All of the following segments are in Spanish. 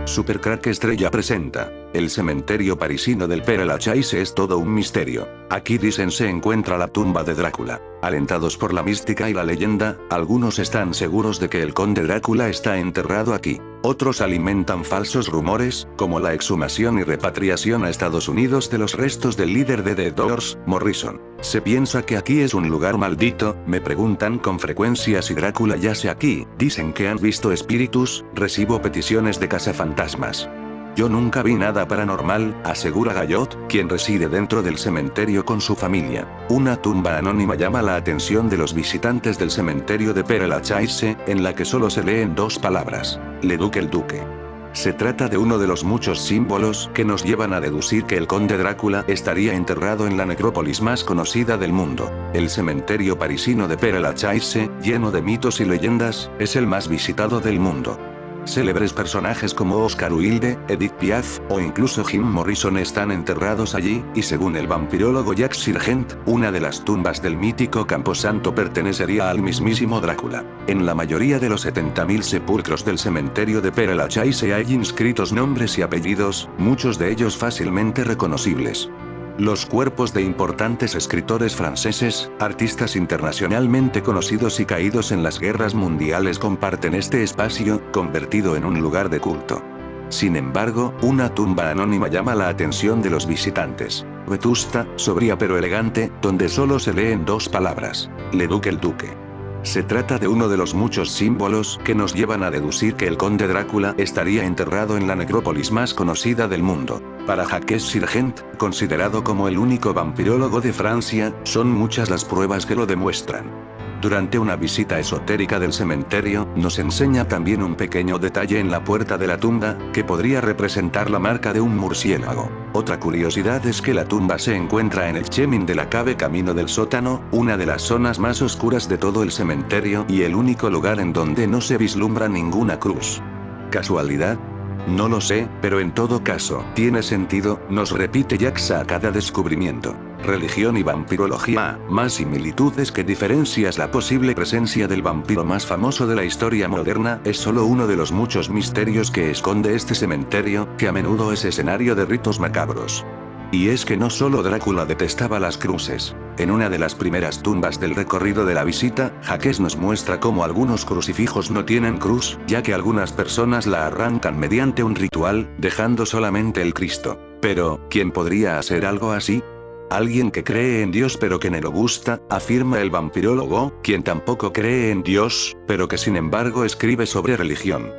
Supercrack Estrella presenta. El cementerio parisino del Père Lachaise es todo un misterio. Aquí dicen se encuentra la tumba de Drácula. Alentados por la mística y la leyenda, algunos están seguros de que el conde Drácula está enterrado aquí. Otros alimentan falsos rumores, como la exhumación y repatriación a Estados Unidos de los restos del líder de The Doors, Morrison. Se piensa que aquí es un lugar maldito, me preguntan con frecuencia si Drácula yace aquí, dicen que han visto espíritus, recibo peticiones de cazafantasmas. Yo nunca vi nada paranormal, asegura Gallot, quien reside dentro del cementerio con su familia. Una tumba anónima llama la atención de los visitantes del cementerio de Père Lachaise, en la que solo se leen dos palabras: Le Duc el Duque. Se trata de uno de los muchos símbolos que nos llevan a deducir que el conde Drácula estaría enterrado en la necrópolis más conocida del mundo. El cementerio parisino de Père Lachaise, lleno de mitos y leyendas, es el más visitado del mundo. Célebres personajes como Oscar Wilde, Edith Piaf, o incluso Jim Morrison están enterrados allí, y según el vampirólogo Jacques Sargent, una de las tumbas del mítico Camposanto pertenecería al mismísimo Drácula. En la mayoría de los 70.000 sepulcros del cementerio de Père Lachaise hay inscritos nombres y apellidos, muchos de ellos fácilmente reconocibles. Los cuerpos de importantes escritores franceses, artistas internacionalmente conocidos y caídos en las guerras mundiales comparten este espacio, convertido en un lugar de culto. Sin embargo, una tumba anónima llama la atención de los visitantes. Vetusta, sobria pero elegante, donde solo se leen dos palabras: Le Duc el Duque. Se trata de uno de los muchos símbolos que nos llevan a deducir que el conde Drácula estaría enterrado en la necrópolis más conocida del mundo. Para Jacques Sargent, considerado como el único vampirólogo de Francia, son muchas las pruebas que lo demuestran. Durante una visita esotérica del cementerio, nos enseña también un pequeño detalle en la puerta de la tumba, que podría representar la marca de un murciélago. Otra curiosidad es que la tumba se encuentra en el Chemin de la Cave camino del sótano, una de las zonas más oscuras de todo el cementerio y el único lugar en donde no se vislumbra ninguna cruz. ¿Casualidad? No lo sé, pero en todo caso, tiene sentido, nos repite Jacques a cada descubrimiento. Religión y vampirología, más similitudes que diferencias. La posible presencia del vampiro más famoso de la historia moderna es solo uno de los muchos misterios que esconde este cementerio, que a menudo es escenario de ritos macabros. Y es que no solo Drácula detestaba las cruces. En una de las primeras tumbas del recorrido de la visita, Jacques nos muestra cómo algunos crucifijos no tienen cruz, ya que algunas personas la arrancan mediante un ritual, dejando solamente el Cristo. Pero, ¿quién podría hacer algo así? Alguien que cree en Dios pero que no le gusta, afirma el vampirólogo, quien tampoco cree en Dios, pero que sin embargo escribe sobre religión.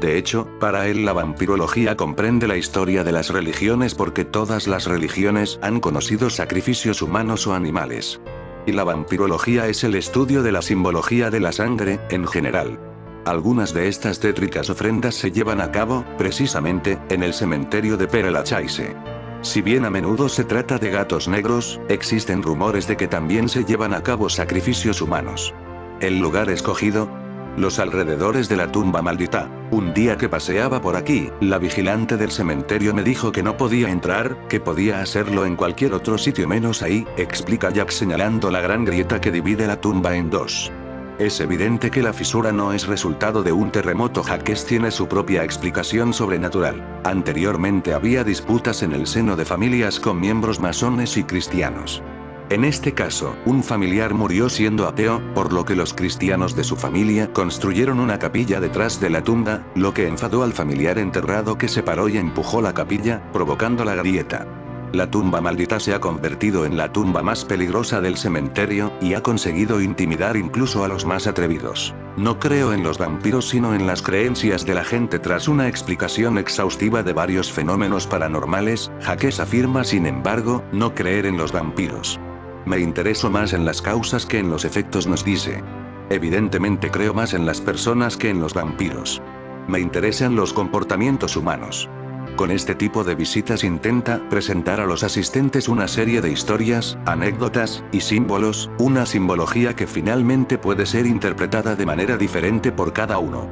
De hecho, para él la vampirología comprende la historia de las religiones porque todas las religiones han conocido sacrificios humanos o animales. Y la vampirología es el estudio de la simbología de la sangre, en general. Algunas de estas tétricas ofrendas se llevan a cabo, precisamente, en el cementerio de Père Lachaise. Si bien a menudo se trata de gatos negros, existen rumores de que también se llevan a cabo sacrificios humanos. El lugar escogido: los alrededores de la tumba maldita. Un día que paseaba por aquí, la vigilante del cementerio me dijo que no podía entrar, que podía hacerlo en cualquier otro sitio menos ahí, explica Jack señalando la gran grieta que divide la tumba en dos. Es evidente que la fisura no es resultado de un terremoto. Jacques tiene su propia explicación sobrenatural. Anteriormente había disputas en el seno de familias con miembros masones y cristianos. En este caso, un familiar murió siendo ateo, por lo que los cristianos de su familia construyeron una capilla detrás de la tumba, lo que enfadó al familiar enterrado que se paró y empujó la capilla, provocando la grieta. La tumba maldita se ha convertido en la tumba más peligrosa del cementerio, y ha conseguido intimidar incluso a los más atrevidos. No creo en los vampiros sino en las creencias de la gente. Tras una explicación exhaustiva de varios fenómenos paranormales, Jacques afirma sin embargo, no creer en los vampiros. Me intereso más en las causas que en los efectos, nos dice. Evidentemente creo más en las personas que en los vampiros. Me interesan los comportamientos humanos. Con este tipo de visitas intenta presentar a los asistentes una serie de historias, anécdotas y símbolos, una simbología que finalmente puede ser interpretada de manera diferente por cada uno.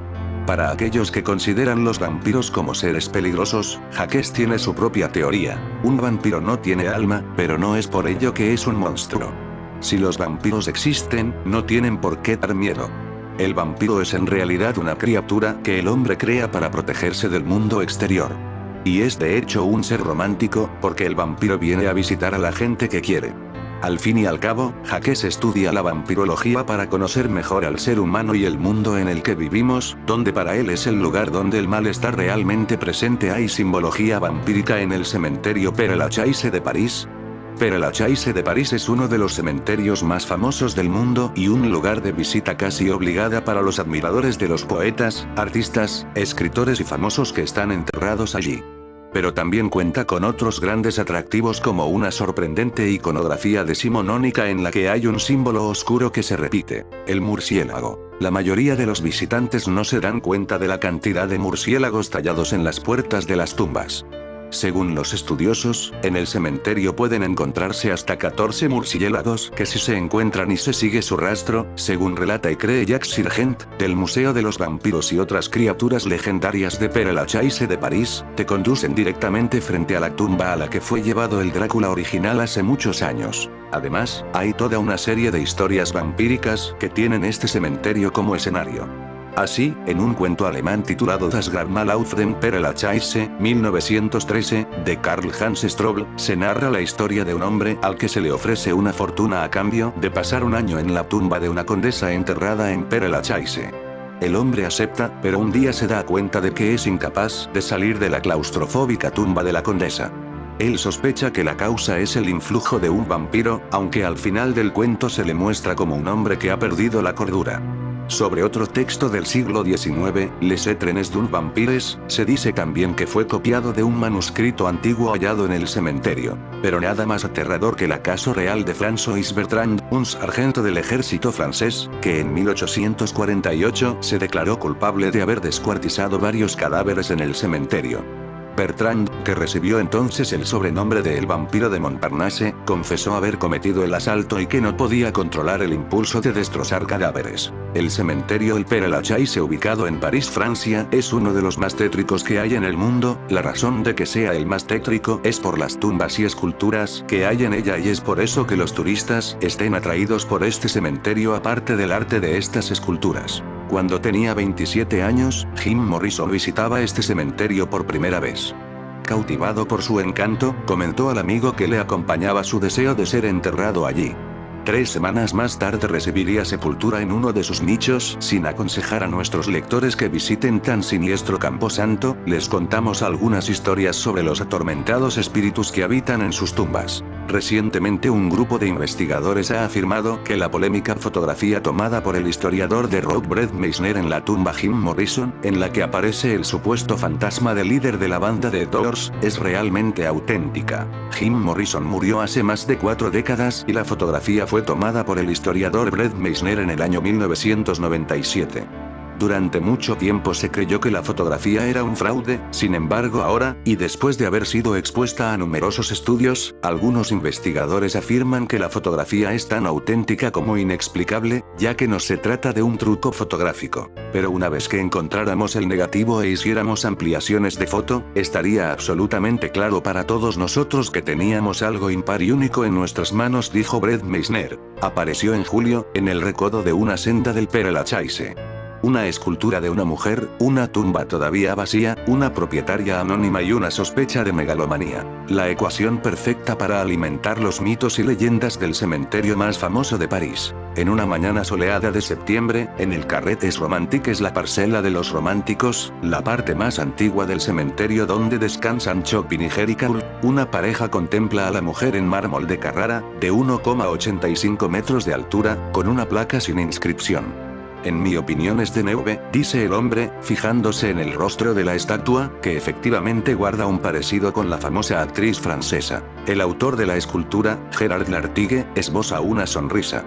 Para aquellos que consideran los vampiros como seres peligrosos, Jacques tiene su propia teoría. Un vampiro no tiene alma, pero no es por ello que es un monstruo. Si los vampiros existen, no tienen por qué dar miedo. El vampiro es en realidad una criatura que el hombre crea para protegerse del mundo exterior. Y es de hecho un ser romántico, porque el vampiro viene a visitar a la gente que quiere. Al fin y al cabo, Jacques estudia la vampirología para conocer mejor al ser humano y el mundo en el que vivimos, donde para él es el lugar donde el mal está realmente presente. Hay simbología vampírica en el cementerio Père-Lachaise de París. Père-Lachaise de París es uno de los cementerios más famosos del mundo y un lugar de visita casi obligada para los admiradores de los poetas, artistas, escritores y famosos que están enterrados allí. Pero también cuenta con otros grandes atractivos como una sorprendente iconografía decimonónica en la que hay un símbolo oscuro que se repite, el murciélago. La mayoría de los visitantes no se dan cuenta de la cantidad de murciélagos tallados en las puertas de las tumbas. Según los estudiosos, en el cementerio pueden encontrarse hasta 14 murciélagos que si se encuentran y se sigue su rastro, según relata y cree Jacques Sirgent, del Museo de los Vampiros y otras criaturas legendarias de Père-Lachaise de París, te conducen directamente frente a la tumba a la que fue llevado el Drácula original hace muchos años. Además, hay toda una serie de historias vampíricas que tienen este cementerio como escenario. Así, en un cuento alemán titulado Das Grabmal auf dem Père-Lachaise, 1913, de Karl Hans Strobl, se narra la historia de un hombre al que se le ofrece una fortuna a cambio de pasar un año en la tumba de una condesa enterrada en Père-Lachaise. El hombre acepta, pero un día se da cuenta de que es incapaz de salir de la claustrofóbica tumba de la condesa. Él sospecha que la causa es el influjo de un vampiro, aunque al final del cuento se le muestra como un hombre que ha perdido la cordura. Sobre otro texto del siglo XIX, Les Étrennes d'un Vampires, se dice también que fue copiado de un manuscrito antiguo hallado en el cementerio. Pero nada más aterrador que el caso real de François Bertrand, un sargento del ejército francés, que en 1848 se declaró culpable de haber descuartizado varios cadáveres en el cementerio. Bertrand, que recibió entonces el sobrenombre de El Vampiro de Montparnasse, confesó haber cometido el asalto y que no podía controlar el impulso de destrozar cadáveres. El cementerio El Père-Lachaise, ubicado en París, Francia, es uno de los más tétricos que hay en el mundo. La razón de que sea el más tétrico es por las tumbas y esculturas que hay en ella, y es por eso que los turistas estén atraídos por este cementerio aparte del arte de estas esculturas. Cuando tenía 27 años, Jim Morrison visitaba este cementerio por primera vez. Cautivado por su encanto, comentó al amigo que le acompañaba su deseo de ser enterrado allí. 3 semanas más tarde recibiría sepultura en uno de sus nichos. Sin aconsejar a nuestros lectores que visiten tan siniestro camposanto, les contamos algunas historias sobre los atormentados espíritus que habitan en sus tumbas. Recientemente un grupo de investigadores ha afirmado que la polémica fotografía tomada por el historiador de rock Brett Meisner en la tumba Jim Morrison, en la que aparece el supuesto fantasma del líder de la banda de Doors, es realmente auténtica. Jim Morrison murió hace más de 4 décadas y la fotografía fue tomada por el historiador Brett Meisner en el año 1997. Durante mucho tiempo se creyó que la fotografía era un fraude. Sin embargo, ahora, y después de haber sido expuesta a numerosos estudios, algunos investigadores afirman que la fotografía es tan auténtica como inexplicable, ya que no se trata de un truco fotográfico. Pero una vez que encontráramos el negativo e hiciéramos ampliaciones de foto, estaría absolutamente claro para todos nosotros que teníamos algo impar y único en nuestras manos, dijo Brett Meisner. Apareció en julio, en el recodo de una senda del Père-Lachaise. Una escultura de una mujer, una tumba todavía vacía, una propietaria anónima y una sospecha de megalomanía. La ecuación perfecta para alimentar los mitos y leyendas del cementerio más famoso de París. En una mañana soleada de septiembre, en el Carré des Romantiques, la parcela de los románticos, la parte más antigua del cementerio donde descansan Chopin y Jerry Coul, una pareja contempla a la mujer en mármol de Carrara, de 1,85 metros de altura, con una placa sin inscripción. En mi opinión es de Neuve, dice el hombre, fijándose en el rostro de la estatua, que efectivamente guarda un parecido con la famosa actriz francesa. El autor de la escultura, Gerard Lartigue, esboza una sonrisa.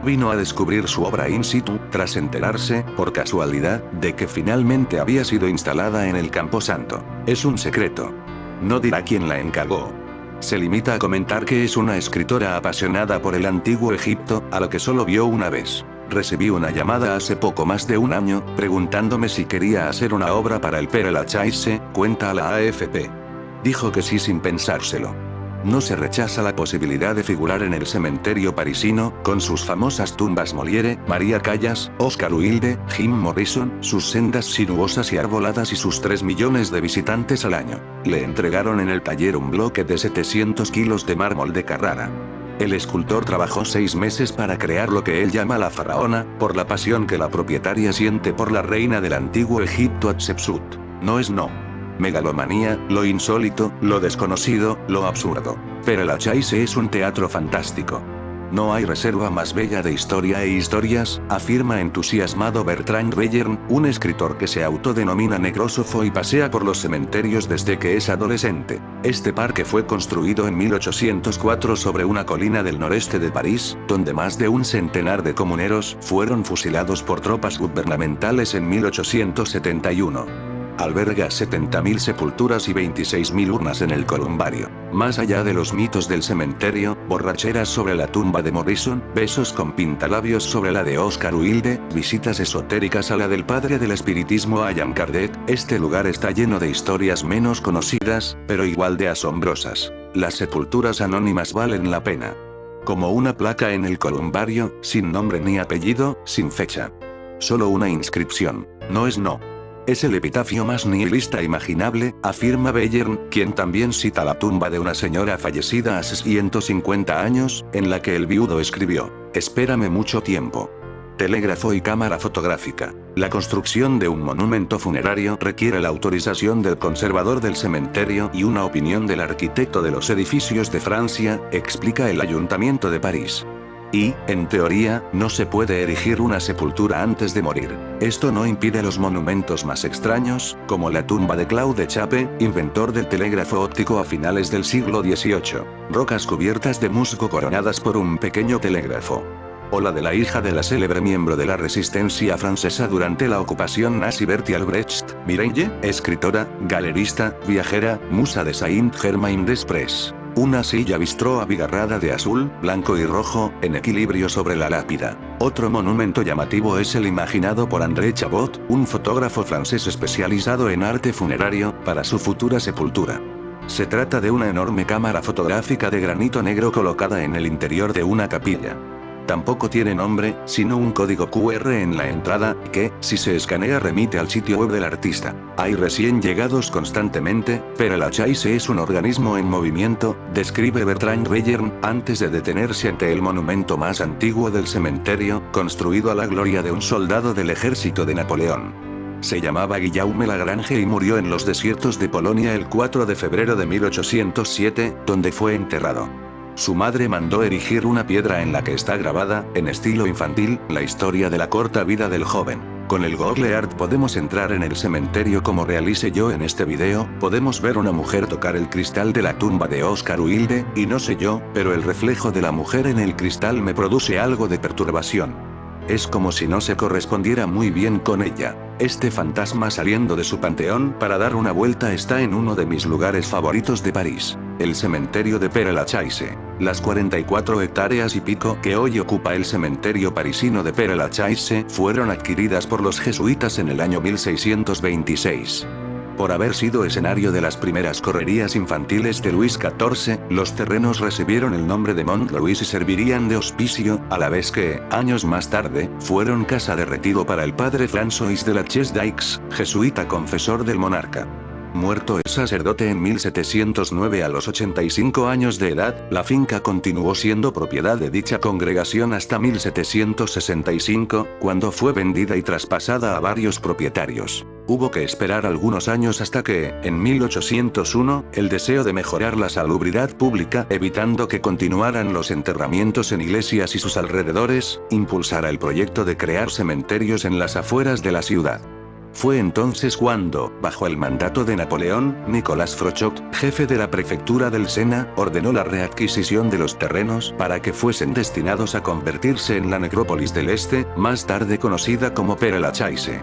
Vino a descubrir su obra in situ, tras enterarse, por casualidad, de que finalmente había sido instalada en el Camposanto. Es un secreto. No dirá quién la encargó. Se limita a comentar que es una escritora apasionada por el antiguo Egipto, a lo que solo vio una vez. Recibí una llamada hace poco más de un año, preguntándome si quería hacer una obra para el Père-Lachaise, cuenta a la AFP. Dijo que sí sin pensárselo. No se rechaza la posibilidad de figurar en el cementerio parisino, con sus famosas tumbas Molière, María Callas, Oscar Wilde, Jim Morrison, sus sendas sinuosas y arboladas y sus 3 millones de visitantes al año. Le entregaron en el taller un bloque de 700 kilos de mármol de Carrara. El escultor trabajó 6 meses para crear lo que él llama la faraona, por la pasión que la propietaria siente por la reina del antiguo Egipto Hatshepsut. No es no. Megalomanía, lo insólito, lo desconocido, lo absurdo. Pero Lachaise es un teatro fantástico. No hay reserva más bella de historia e historias, afirma entusiasmado Bertrand Reyern, un escritor que se autodenomina necrósofo y pasea por los cementerios desde que es adolescente. Este parque fue construido en 1804 sobre una colina del noreste de París, donde más de un centenar de comuneros fueron fusilados por tropas gubernamentales en 1871. Alberga 70.000 sepulturas y 26.000 urnas en el columbario. Más allá de los mitos del cementerio, borracheras sobre la tumba de Morrison, besos con pintalabios sobre la de Oscar Wilde, visitas esotéricas a la del padre del espiritismo Allan Kardec, este lugar está lleno de historias menos conocidas, pero igual de asombrosas. Las sepulturas anónimas valen la pena. Como una placa en el columbario, sin nombre ni apellido, sin fecha. Solo una inscripción. No es no. Es el epitafio más nihilista imaginable, afirma Bellern, quien también cita la tumba de una señora fallecida hace 150 años, en la que el viudo escribió: «Espérame mucho tiempo». Telégrafo y cámara fotográfica. La construcción de un monumento funerario requiere la autorización del conservador del cementerio y una opinión del arquitecto de los edificios de Francia, explica el Ayuntamiento de París. Y, en teoría, no se puede erigir una sepultura antes de morir. Esto no impide los monumentos más extraños, como la tumba de Claude Chappe, inventor del telégrafo óptico a finales del siglo XVIII. Rocas cubiertas de musgo coronadas por un pequeño telégrafo. O la de la hija de la célebre miembro de la resistencia francesa durante la ocupación nazi Bertolt Albrecht, Mireille, escritora, galerista, viajera, musa de Saint-Germain-des-Prés. Una silla bistró abigarrada de azul, blanco y rojo, en equilibrio sobre la lápida. Otro monumento llamativo es el imaginado por André Chabot, un fotógrafo francés especializado en arte funerario, para su futura sepultura. Se trata de una enorme cámara fotográfica de granito negro colocada en el interior de una capilla. Tampoco tiene nombre, sino un código QR en la entrada, que, si se escanea remite al sitio web del artista. Hay recién llegados constantemente, pero Lachaise es un organismo en movimiento, describe Bertrand Reyern, antes de detenerse ante el monumento más antiguo del cementerio, construido a la gloria de un soldado del ejército de Napoleón. Se llamaba Guillaume Lagrange y murió en los desiertos de Polonia el 4 de febrero de 1807, donde fue enterrado. Su madre mandó erigir una piedra en la que está grabada, en estilo infantil, la historia de la corta vida del joven. Con el Google Earth podemos entrar en el cementerio como realice yo en este video, podemos ver una mujer tocar el cristal de la tumba de Oscar Wilde, y no sé yo, pero el reflejo de la mujer en el cristal me produce algo de perturbación. Es como si no se correspondiera muy bien con ella. Este fantasma saliendo de su panteón para dar una vuelta está en uno de mis lugares favoritos de París, el cementerio de Père Lachaise. Las 44 hectáreas y pico que hoy ocupa el cementerio parisino de Père Lachaise fueron adquiridas por los jesuitas en el año 1626. Por haber sido escenario de las primeras correrías infantiles de Luis XIV, los terrenos recibieron el nombre de Mont Louis y servirían de hospicio, a la vez que, años más tarde, fueron casa de retiro para el padre François de la Chaise-Daix, jesuita confesor del monarca. Muerto el sacerdote en 1709 a los 85 años de edad, la finca continuó siendo propiedad de dicha congregación hasta 1765, cuando fue vendida y traspasada a varios propietarios. Hubo que esperar algunos años hasta que, en 1801, el deseo de mejorar la salubridad pública, evitando que continuaran los enterramientos en iglesias y sus alrededores, impulsara el proyecto de crear cementerios en las afueras de la ciudad. Fue entonces cuando, bajo el mandato de Napoleón, Nicolas Frochot, jefe de la prefectura del Sena, ordenó la readquisición de los terrenos para que fuesen destinados a convertirse en la necrópolis del Este, más tarde conocida como Père Lachaise.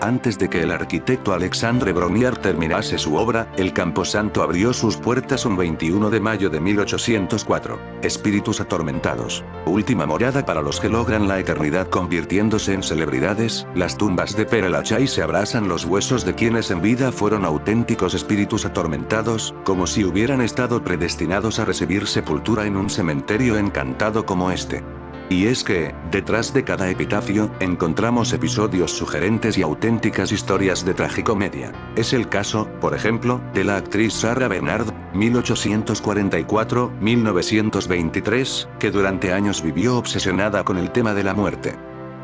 Antes de que el arquitecto Alexandre Brongniart terminase su obra, el camposanto abrió sus puertas un 21 de mayo de 1804. Espíritus atormentados. Última morada para los que logran la eternidad convirtiéndose en celebridades. Las tumbas de Père Lachaise abrasan los huesos de quienes en vida fueron auténticos espíritus atormentados, como si hubieran estado predestinados a recibir sepultura en un cementerio encantado como este. Y es que, detrás de cada epitafio, encontramos episodios sugerentes y auténticas historias de tragicomedia. Es el caso, por ejemplo, de la actriz Sarah Bernard, 1844-1923, que durante años vivió obsesionada con el tema de la muerte.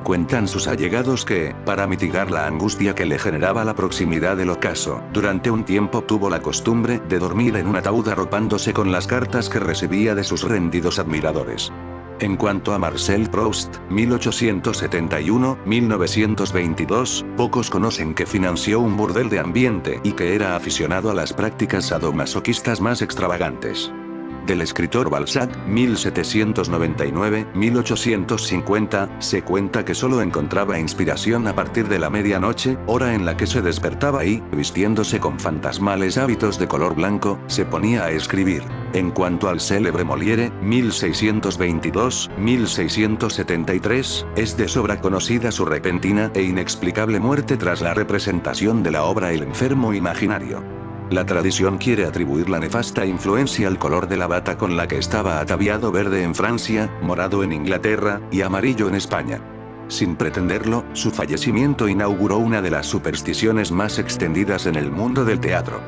Cuentan sus allegados que, para mitigar la angustia que le generaba la proximidad del ocaso, durante un tiempo tuvo la costumbre de dormir en un ataúd arropándose con las cartas que recibía de sus rendidos admiradores. En cuanto a Marcel Proust, 1871-1922, pocos conocen que financió un burdel de ambiente y que era aficionado a las prácticas sadomasoquistas más extravagantes. Del escritor Balzac, 1799-1850, se cuenta que solo encontraba inspiración a partir de la medianoche, hora en la que se despertaba y, vistiéndose con fantasmales hábitos de color blanco, se ponía a escribir. En cuanto al célebre Molière, 1622-1673, es de sobra conocida su repentina e inexplicable muerte tras la representación de la obra El enfermo imaginario. La tradición quiere atribuir la nefasta influencia al color de la bata con la que estaba ataviado: verde en Francia, morado en Inglaterra, y amarillo en España. Sin pretenderlo, su fallecimiento inauguró una de las supersticiones más extendidas en el mundo del teatro.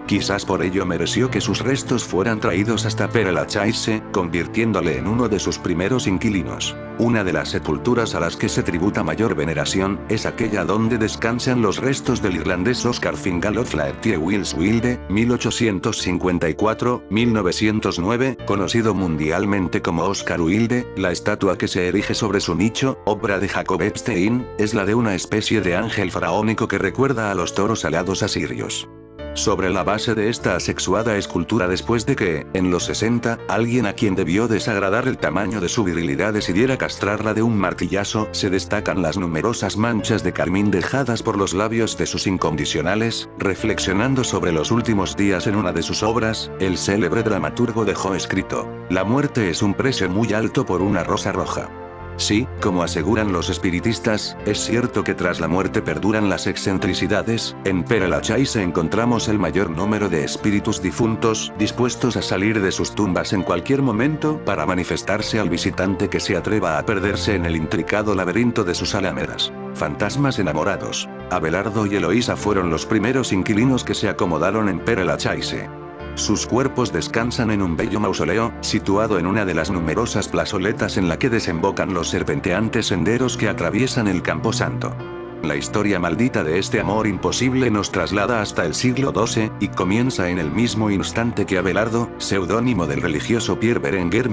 Quizás por ello mereció que sus restos fueran traídos hasta Père Lachaise, convirtiéndole en uno de sus primeros inquilinos. Una de las sepulturas a las que se tributa mayor veneración, es aquella donde descansan los restos del irlandés Oscar Fingal O'Flaherty Wills Wilde, 1854-1909, conocido mundialmente como Oscar Wilde. La estatua que se erige sobre su nicho, obra de Jacob Epstein, es la de una especie de ángel faraónico que recuerda a los toros alados asirios. Sobre la base de esta asexuada escultura, después de que, en los 60, alguien a quien debió desagradar el tamaño de su virilidad decidiera castrarla de un martillazo, se destacan las numerosas manchas de carmín dejadas por los labios de sus incondicionales. Reflexionando sobre los últimos días en una de sus obras, el célebre dramaturgo dejó escrito: «La muerte es un precio muy alto por una rosa roja». Sí, como aseguran los espiritistas, es cierto que tras la muerte perduran las excentricidades. En Père Lachaise encontramos el mayor número de espíritus difuntos, dispuestos a salir de sus tumbas en cualquier momento para manifestarse al visitante que se atreva a perderse en el intricado laberinto de sus alamedas. Fantasmas enamorados. Abelardo y Eloísa fueron los primeros inquilinos que se acomodaron en Père Lachaise. Sus cuerpos descansan en un bello mausoleo, situado en una de las numerosas plazoletas en la que desembocan los serpenteantes senderos que atraviesan el camposanto. La historia maldita de este amor imposible nos traslada hasta el siglo XII, y comienza en el mismo instante que Abelardo, seudónimo del religioso Pierre Berenguer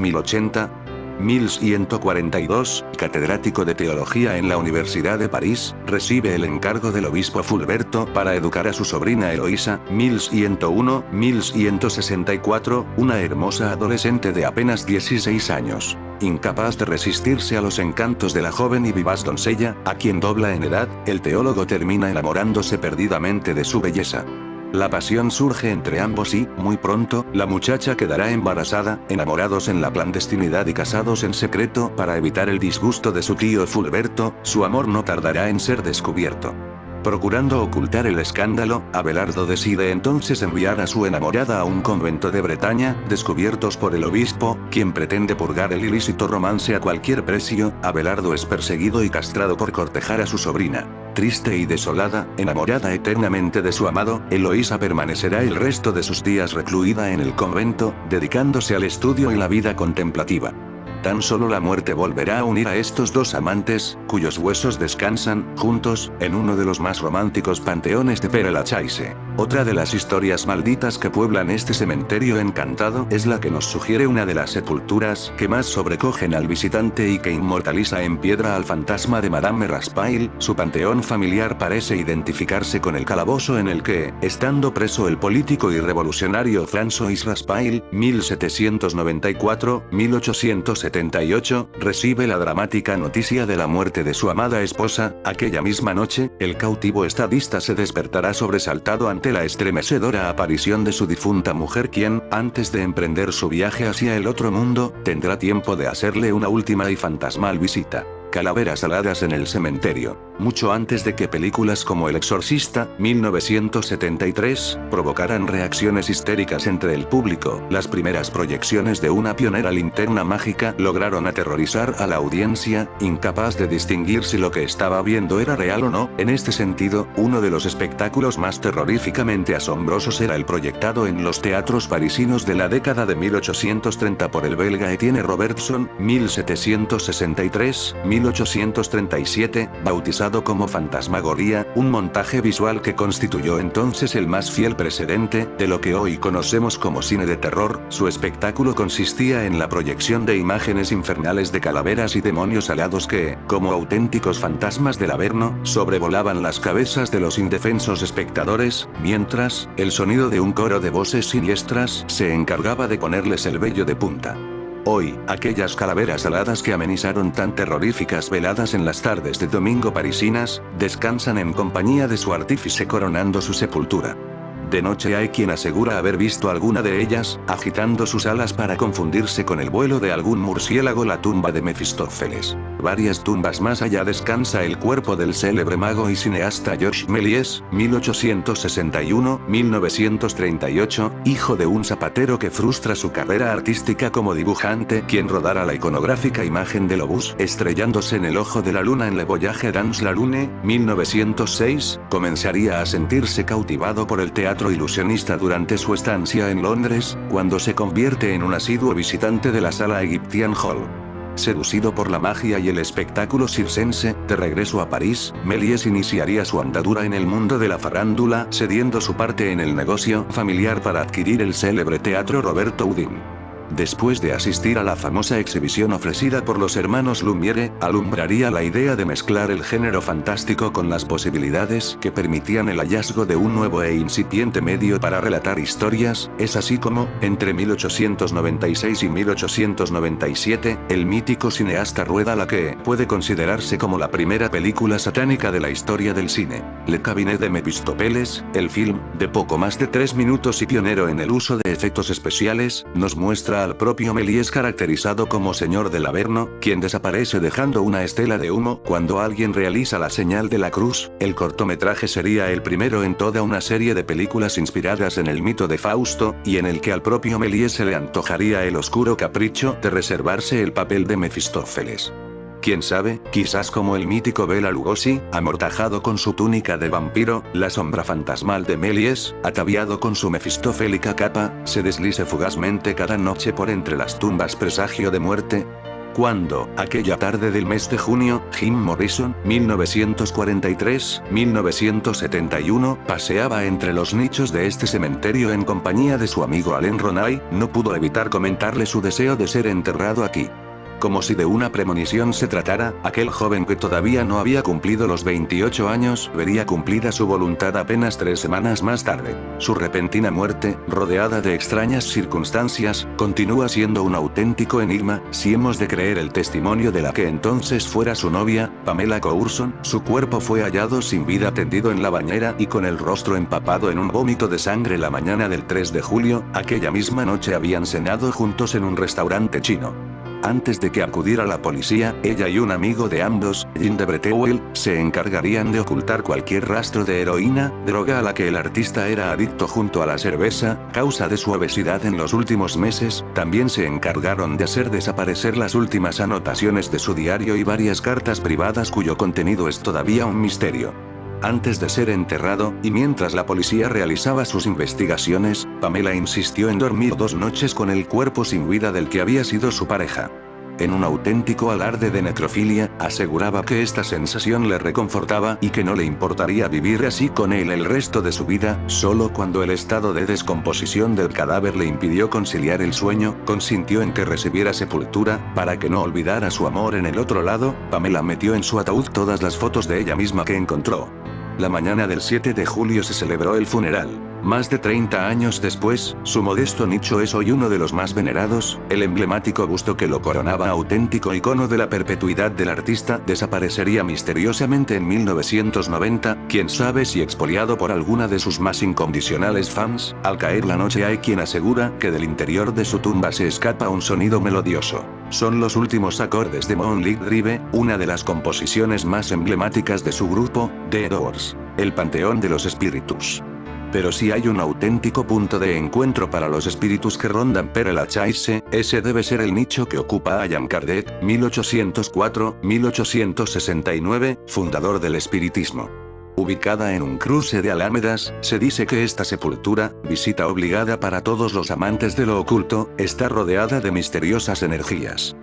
1142, catedrático de teología en la Universidad de París, recibe el encargo del obispo Fulberto para educar a su sobrina Eloísa, 1101-1164, una hermosa adolescente de apenas 16 años. Incapaz de resistirse a los encantos de la joven y vivaz doncella, a quien dobla en edad, el teólogo termina enamorándose perdidamente de su belleza. La pasión surge entre ambos y, muy pronto, la muchacha quedará embarazada, enamorados en la clandestinidad y casados en secreto para evitar el disgusto de su tío Fulberto. Su amor no tardará en ser descubierto. Procurando ocultar el escándalo, Abelardo decide entonces enviar a su enamorada a un convento de Bretaña, descubiertos por el obispo, quien pretende purgar el ilícito romance a cualquier precio. Abelardo es perseguido y castrado por cortejar a su sobrina. Triste y desolada, enamorada eternamente de su amado, Eloísa permanecerá el resto de sus días recluida en el convento, dedicándose al estudio y la vida contemplativa. Tan solo la muerte volverá a unir a estos dos amantes, cuyos huesos descansan, juntos, en uno de los más románticos panteones de Père Lachaise. Otra de las historias malditas que pueblan este cementerio encantado es la que nos sugiere una de las sepulturas que más sobrecogen al visitante y que inmortaliza en piedra al fantasma de Madame Raspail. Su panteón familiar parece identificarse con el calabozo en el que, estando preso el político y revolucionario François Raspail, 1794-1878, recibe la dramática noticia de la muerte de su amada esposa. Aquella misma noche, el cautivo estadista se despertará sobresaltado ante la estremecedora aparición de su difunta mujer, quien, antes de emprender su viaje hacia el otro mundo, tendrá tiempo de hacerle una última y fantasmal visita. Calaveras aladas en el cementerio. Mucho antes de que películas como El Exorcista, 1973, provocaran reacciones histéricas entre el público, las primeras proyecciones de una pionera linterna mágica lograron aterrorizar a la audiencia, incapaz de distinguir si lo que estaba viendo era real o no. En este sentido, uno de los espectáculos más terroríficamente asombrosos era el proyectado en los teatros parisinos de la década de 1830 por el belga Etienne Robertson, 1763-1837, bautizado como Fantasmagoría, un montaje visual que constituyó entonces el más fiel precedente de lo que hoy conocemos como cine de terror. Su espectáculo consistía en la proyección de imágenes infernales de calaveras y demonios alados que, como auténticos fantasmas del Averno, sobrevolaban las cabezas de los indefensos espectadores, mientras, el sonido de un coro de voces siniestras se encargaba de ponerles el vello de punta. Hoy, aquellas calaveras aladas que amenizaron tan terroríficas veladas en las tardes de domingo parisinas, descansan en compañía de su artífice coronando su sepultura. De noche hay quien asegura haber visto alguna de ellas, agitando sus alas para confundirse con el vuelo de algún murciélago. La tumba de Mefistófeles. Varias tumbas más allá descansa el cuerpo del célebre mago y cineasta Georges Méliès, 1861-1938, hijo de un zapatero que frustra su carrera artística como dibujante, quien rodara la iconográfica imagen de Lobus estrellándose en el ojo de la luna en Le Voyage dans la Lune, 1906, comenzaría a sentirse cautivado por el teatro ilusionista durante su estancia en Londres, cuando se convierte en un asiduo visitante de la sala Egyptian Hall. Seducido por la magia y el espectáculo circense, de regreso a París, Méliès iniciaría su andadura en el mundo de la farándula, cediendo su parte en el negocio familiar para adquirir el célebre teatro Roberto Houdin. Después de asistir a la famosa exhibición ofrecida por los hermanos Lumière, alumbraría la idea de mezclar el género fantástico con las posibilidades que permitían el hallazgo de un nuevo e incipiente medio para relatar historias. Es así como, entre 1896 y 1897, el mítico cineasta rueda la que puede considerarse como la primera película satánica de la historia del cine, Le Cabinet de Mephistófeles. El film, de poco más de 3 minutos y pionero en el uso de efectos especiales, nos muestra al propio Méliès caracterizado como señor del Averno, quien desaparece dejando una estela de humo cuando alguien realiza la señal de la cruz. El cortometraje sería el primero en toda una serie de películas inspiradas en el mito de Fausto, y en el que al propio Méliès se le antojaría el oscuro capricho de reservarse el papel de Mefistófeles. Quién sabe, quizás como el mítico Bela Lugosi, amortajado con su túnica de vampiro, la sombra fantasmal de Méliès, ataviado con su mefistófélica capa, se deslice fugazmente cada noche por entre las tumbas presagio de muerte. Cuando, aquella tarde del mes de junio, Jim Morrison, 1943-1971, paseaba entre los nichos de este cementerio en compañía de su amigo Alain Ronay, no pudo evitar comentarle su deseo de ser enterrado aquí. Como si de una premonición se tratara, aquel joven que todavía no había cumplido los 28 años, vería cumplida su voluntad apenas 3 semanas más tarde. Su repentina muerte, rodeada de extrañas circunstancias, continúa siendo un auténtico enigma, si hemos de creer el testimonio de la que entonces fuera su novia, Pamela Courson. Su cuerpo fue hallado sin vida tendido en la bañera y con el rostro empapado en un vómito de sangre la mañana del 3 de julio, aquella misma noche habían cenado juntos en un restaurante chino. Antes de que acudiera la policía, ella y un amigo de ambos, Jean de Breteuil, se encargarían de ocultar cualquier rastro de heroína, droga a la que el artista era adicto junto a la cerveza, causa de su obesidad en los últimos meses. También se encargaron de hacer desaparecer las últimas anotaciones de su diario y varias cartas privadas cuyo contenido es todavía un misterio. Antes de ser enterrado, y mientras la policía realizaba sus investigaciones, Pamela insistió en dormir 2 noches con el cuerpo sin vida del que había sido su pareja. En un auténtico alarde de necrofilia, aseguraba que esta sensación le reconfortaba y que no le importaría vivir así con él el resto de su vida, solo cuando el estado de descomposición del cadáver le impidió conciliar el sueño, consintió en que recibiera sepultura, para que no olvidara su amor en el otro lado. Pamela metió en su ataúd todas las fotos de ella misma que encontró. La mañana del 7 de julio se celebró el funeral. Más de 30 años después, su modesto nicho es hoy uno de los más venerados. El emblemático busto que lo coronaba, auténtico icono de la perpetuidad del artista, desaparecería misteriosamente en 1990, quién sabe si expoliado por alguna de sus más incondicionales fans. Al caer la noche hay quien asegura que del interior de su tumba se escapa un sonido melodioso. Son los últimos acordes de Moonlight Drive, una de las composiciones más emblemáticas de su grupo, The Doors. El panteón de los espíritus. Pero si hay un auténtico punto de encuentro para los espíritus que rondan Père Lachaise, ese debe ser el nicho que ocupa Allan Kardec, 1804-1869, fundador del espiritismo. Ubicada en un cruce de alámedas, se dice que esta sepultura, visita obligada para todos los amantes de lo oculto, está rodeada de misteriosas energías.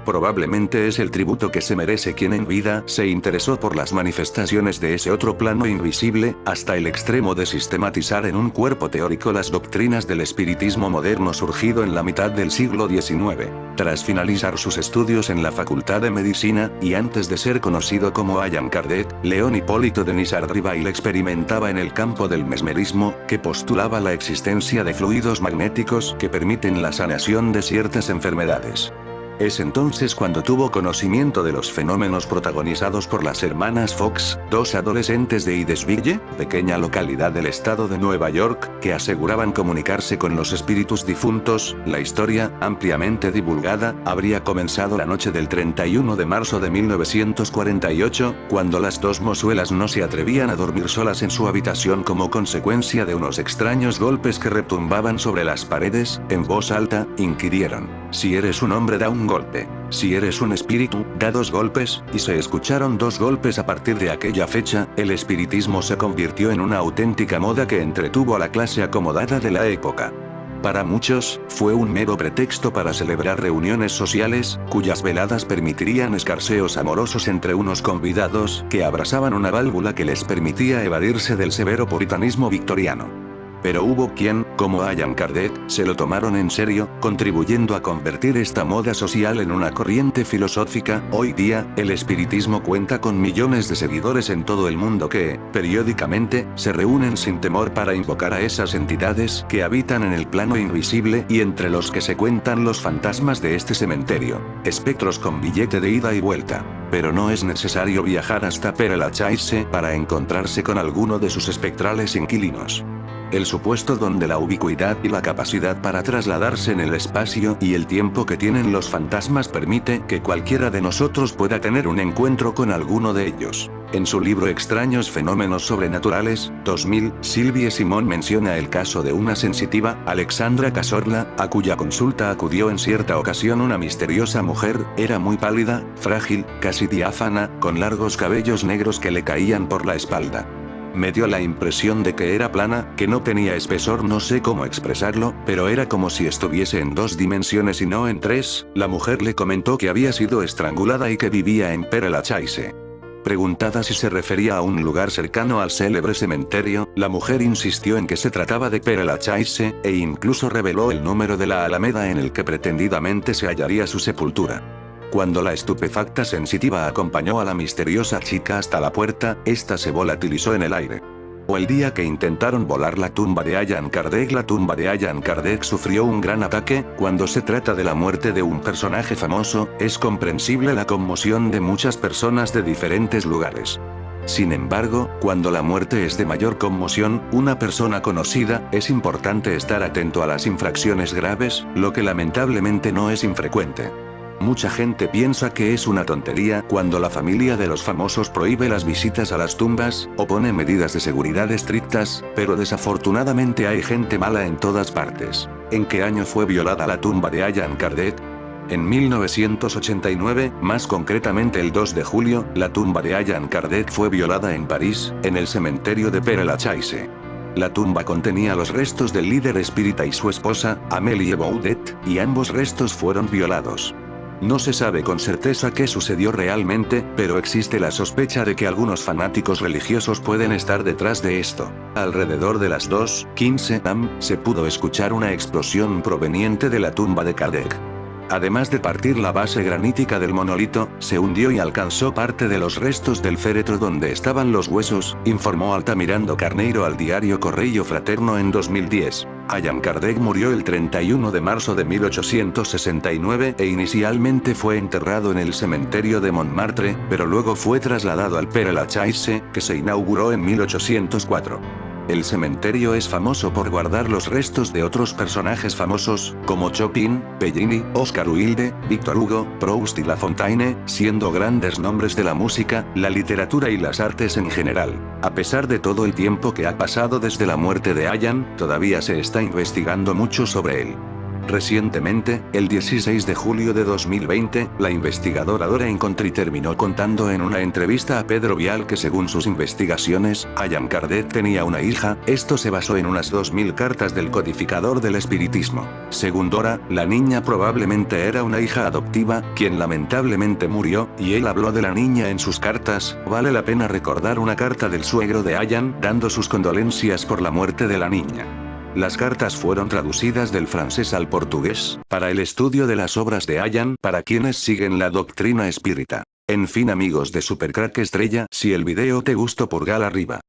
Probablemente es el tributo que se merece quien en vida se interesó por las manifestaciones de ese otro plano invisible, hasta el extremo de sistematizar en un cuerpo teórico las doctrinas del espiritismo moderno surgido en la mitad del siglo XIX. Tras finalizar sus estudios en la Facultad de Medicina, y antes de ser conocido como Allan Kardec, León Hipólito de Nisardiville experimentaba en el campo del mesmerismo, que postulaba la existencia de fluidos magnéticos que permiten la sanación de ciertas enfermedades. Es entonces cuando tuvo conocimiento de los fenómenos protagonizados por las hermanas Fox, dos adolescentes de Hydesville, pequeña localidad del estado de Nueva York, que aseguraban comunicarse con los espíritus difuntos. La historia, ampliamente divulgada, habría comenzado la noche del 31 de marzo de 1948, cuando las dos mozuelas no se atrevían a dormir solas en su habitación como consecuencia de unos extraños golpes que retumbaban sobre las paredes. En voz alta, inquirieron: si eres un hombre, da un golpe. Si eres un espíritu, da 2 golpes, y se escucharon 2 golpes. A partir de aquella fecha, el espiritismo se convirtió en una auténtica moda que entretuvo a la clase acomodada de la época. Para muchos, fue un mero pretexto para celebrar reuniones sociales, cuyas veladas permitirían escarceos amorosos entre unos convidados que abrazaban una válvula que les permitía evadirse del severo puritanismo victoriano. Pero hubo quien, como Allan Kardec, se lo tomaron en serio, contribuyendo a convertir esta moda social en una corriente filosófica. Hoy día, el espiritismo cuenta con millones de seguidores en todo el mundo que, periódicamente, se reúnen sin temor para invocar a esas entidades que habitan en el plano invisible y entre los que se cuentan los fantasmas de este cementerio. Espectros con billete de ida y vuelta. Pero no es necesario viajar hasta Père Lachaise para encontrarse con alguno de sus espectrales inquilinos. El supuesto don de la ubicuidad y la capacidad para trasladarse en el espacio y el tiempo que tienen los fantasmas permite que cualquiera de nosotros pueda tener un encuentro con alguno de ellos. En su libro Extraños Fenómenos Sobrenaturales, 2000, Sylvie Simon menciona el caso de una sensitiva, Alexandra Cazorla, a cuya consulta acudió en cierta ocasión una misteriosa mujer. Era muy pálida, frágil, casi diáfana, con largos cabellos negros que le caían por la espalda. Me dio la impresión de que era plana, que no tenía espesor, no sé cómo expresarlo, pero era como si estuviese en 2 dimensiones y no en 3. La mujer le comentó que había sido estrangulada y que vivía en Père Lachaise. Preguntada si se refería a un lugar cercano al célebre cementerio, la mujer insistió en que se trataba de Père Lachaise, e incluso reveló el número de la alameda en el que pretendidamente se hallaría su sepultura. Cuando la estupefacta sensitiva acompañó a la misteriosa chica hasta la puerta, esta se volatilizó en el aire. O el día que intentaron volar la tumba de Allan Kardec. La tumba de Allan Kardec sufrió un gran ataque. Cuando se trata de la muerte de un personaje famoso, es comprensible la conmoción de muchas personas de diferentes lugares. Sin embargo, cuando la muerte es de mayor conmoción, una persona conocida, es importante estar atento a las infracciones graves, lo que lamentablemente no es infrecuente. Mucha gente piensa que es una tontería cuando la familia de los famosos prohíbe las visitas a las tumbas, o pone medidas de seguridad estrictas, pero desafortunadamente hay gente mala en todas partes. ¿En qué año fue violada la tumba de Allan Kardec? En 1989, más concretamente el 2 de julio, la tumba de Allan Kardec fue violada en París, en el cementerio de Père Lachaise. La tumba contenía los restos del líder espírita y su esposa, Amélie Baudet, y ambos restos fueron violados. No se sabe con certeza qué sucedió realmente, pero existe la sospecha de que algunos fanáticos religiosos pueden estar detrás de esto. Alrededor de las 2:15 am, se pudo escuchar una explosión proveniente de la tumba de Kardec. Además de partir la base granítica del monolito, se hundió y alcanzó parte de los restos del féretro donde estaban los huesos, informó Altamirano Carneiro al diario Correio Fraterno en 2010. Allan Kardec murió el 31 de marzo de 1869 e inicialmente fue enterrado en el cementerio de Montmartre, pero luego fue trasladado al Père-Lachaise, que se inauguró en 1804. El cementerio es famoso por guardar los restos de otros personajes famosos, como Chopin, Bellini, Oscar Wilde, Victor Hugo, Proust y La Fontaine, siendo grandes nombres de la música, la literatura y las artes en general. A pesar de todo el tiempo que ha pasado desde la muerte de Allan, todavía se está investigando mucho sobre él. Recientemente, el 16 de julio de 2020, la investigadora Dora Encontri terminó contando en una entrevista a Pedro Vial que según sus investigaciones, Allan Kardec tenía una hija. Esto se basó en unas 2000 cartas del codificador del espiritismo. Según Dora, la niña probablemente era una hija adoptiva, quien lamentablemente murió, y él habló de la niña en sus cartas. Vale la pena recordar una carta del suegro de Allan, dando sus condolencias por la muerte de la niña. Las cartas fueron traducidas del francés al portugués, para el estudio de las obras de Allan, para quienes siguen la doctrina espírita. En fin amigos de Supercrack Estrella, si el video te gustó pulgar arriba.